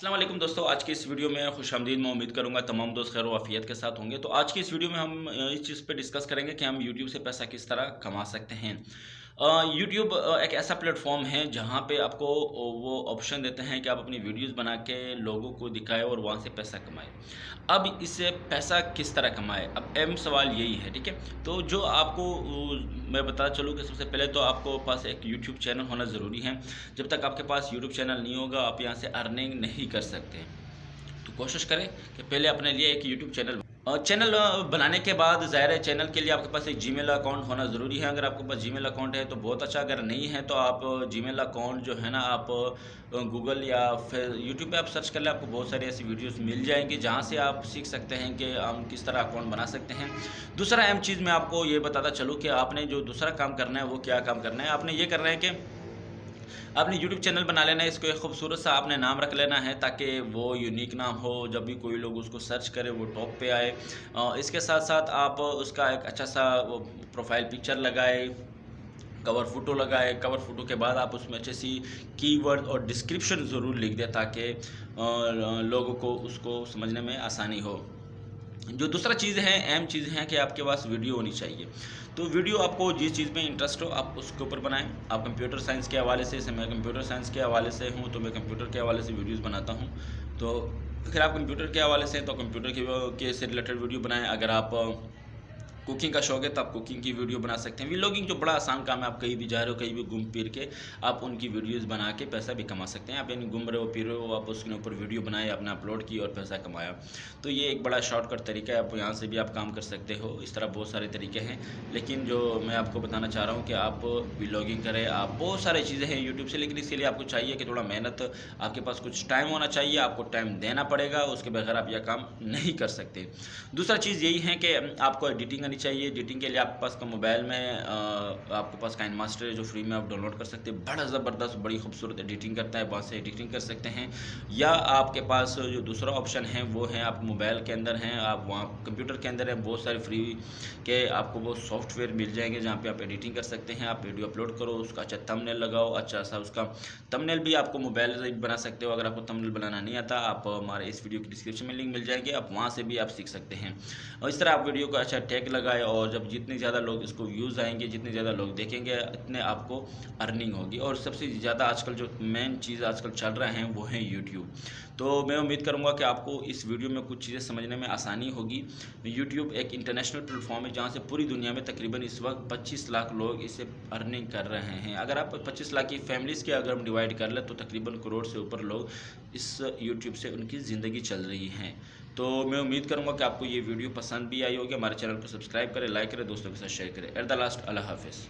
अस्सलाम वालेकुम दोस्तों, आज की इस वीडियो में खुशामदीद। मैं उम्मीद करूंगा तमाम दोस्त खैर वाफियत के साथ होंगे। तो आज की इस वीडियो में हम इस चीज़ पे डिस्कस करेंगे कि हम यूट्यूब से पैसा किस तरह कमा सकते हैं। यूट्यूब एक ऐसा प्लेटफॉर्म है जहां पे आपको वो ऑप्शन देते हैं कि आप अपनी वीडियोस बना के लोगों को दिखाएं और वहां से पैसा कमाएं। अब इससे पैसा किस तरह कमाएं, अब अहम सवाल यही है। ठीक है, तो जो आपको मैं बता चलूँ कि सबसे पहले तो आपको पास एक यूट्यूब चैनल होना ज़रूरी है। जब तक आपके पास यूट्यूब चैनल नहीं होगा आप यहाँ से अर्निंग नहीं कर सकते। तो कोशिश करें कि पहले अपने लिए एक यूट्यूब चैनल बनाने के बाद ज़ाहिर है चैनल के लिए आपके पास एक जीमेल अकाउंट होना ज़रूरी है। अगर आपके पास जीमेल अकाउंट है तो बहुत अच्छा, अगर नहीं है तो आप जीमेल अकाउंट जो है ना आप गूगल या फिर यूट्यूब पे आप सर्च कर लें, आपको बहुत सारी ऐसी वीडियोस मिल जाएंगी जहां से आप सीख सकते हैं कि हम किस तरह अकाउंट बना सकते हैं। दूसरा अहम चीज़ मैं आपको ये बताता चलूँ कि आपने जो दूसरा काम करना है वो क्या काम करना है। आपने ये करना है कि आपने यूट्यूब चैनल बना लेना है, इसको एक खूबसूरत सा आपने नाम रख लेना है ताकि वो यूनिक नाम हो, जब भी कोई लोग उसको सर्च करे वो टॉप पे आए। इसके साथ साथ आप उसका एक अच्छा सा वो प्रोफाइल पिक्चर लगाए, कवर फ़ोटो लगाए। कवर फ़ोटो के बाद आप उसमें अच्छी सी कीवर्ड और डिस्क्रिप्शन ज़रूर लिख दें ताकि लोगों को उसको समझने में आसानी हो। जो दूसरा चीज़ है, अहम चीज़ है कि आपके पास वीडियो होनी चाहिए। तो वीडियो आपको जिस चीज़ में इंटरेस्ट हो आप उसके ऊपर बनाएं। आप कंप्यूटर साइंस के हवाले से, जैसे मैं कंप्यूटर साइंस के हवाले से हूँ तो मैं कंप्यूटर के हवाले से वीडियोस बनाता हूँ। तो अगर आप कंप्यूटर के हवाले से हैं तो कंप्यूटर के से रिलेटेड वीडियो बनाएं। अगर आप कुकिंग का शौक है तो आप कुकिंग की वीडियो बना सकते हैं। व्लॉगिंग जो बड़ा आसान काम है, आप कहीं भी जा रहे हो, कहीं भी घूम फिर के आप उनकी वीडियोस बना के पैसा भी कमा सकते हैं। आप यानी घूम रहे हो फिर रहे हो, आप उसके ऊपर वीडियो बनाए, आपने अपलोड की और पैसा कमाया। तो ये एक बड़ा शॉर्टकट तरीका है, आप यहाँ से भी आप काम कर सकते हो। इस तरह बहुत सारे तरीके हैं, लेकिन जो मैं आपको बताना चाह रहा हूँ कि आप व्लॉगिंग करें। आप बहुत सारी चीज़ें हैं यूट्यूब से, लेकिन इसके लिए आपको चाहिए कि थोड़ा मेहनत, आपके पास कुछ टाइम होना चाहिए, आपको टाइम देना पड़ेगा, उसके बगैर आप यह काम नहीं कर सकते। दूसरा चीज़ यही है कि आपको एडिटिंग आनी चाहिए। एडिटिंग के लिए आपके पास का मोबाइल में आपके पास काइन मास्टर है जो फ्री में आप डाउनलोड कर सकते हैं। बड़ा ज़बरदस्त बड़ी खूबसूरत एडिटिंग करता है, वहाँ से एडिटिंग कर सकते हैं। या आपके पास जो दूसरा ऑप्शन है वो है, आप मोबाइल के अंदर हैं, आप वहाँ कंप्यूटर के अंदर हैं, बहुत सारे फ्री के आपको वो सॉफ्टवेयर मिल जाएंगे जहाँ पे आप एडिटिंग कर सकते हैं। आप वीडियो अपलोड करो, उसका अच्छा थंबनेल लगाओ, अच्छा सा उसका थंबनेल भी आपको मोबाइल से बना सकते हो। अगर आपको थंबनेल बनाना नहीं आता, आप हमारे इस वीडियो की डिस्क्रिप्शन में लिंक मिल जाएगी, आप वहाँ से भी आप सीख सकते हैं। और इस तरह आप वीडियो को अच्छा टैग लगाए और जब जितने ज़्यादा लोग इसको व्यूज़ आएंगे, जितने ज़्यादा लोग देखेंगे, इतने आपको अर्निंग होगी। और सबसे ज़्यादा आजकल जो मेन चीज़ आजकल चल रहे हैं वो है यूट्यूब। तो मैं उम्मीद करूँगा कि आपको इस वीडियो में कुछ चीज़ें समझने में आसानी होगी। यूट्यूब एक इंटरनेशनल प्लेटफॉर्म है जहाँ से पूरी दुनिया में तकरीबन इस वक्त 25 लाख लोग इससे अर्निंग कर रहे हैं। अगर आप 25 लाख की फैमिलीज़ के अगर हम डिवाइड कर लें तो तकरीबन करोड़ से ऊपर लोग इस यूट्यूब से उनकी ज़िंदगी चल रही है। तो मैं उम्मीद करूँगा कि आपको ये वीडियो पसंद भी आई होगी। हमारे चैनल को सब्सक्राइब करें, लाइक करें, दोस्तों के साथ शेयर करें। एट द लास्ट, अल्लाह हाफिज़।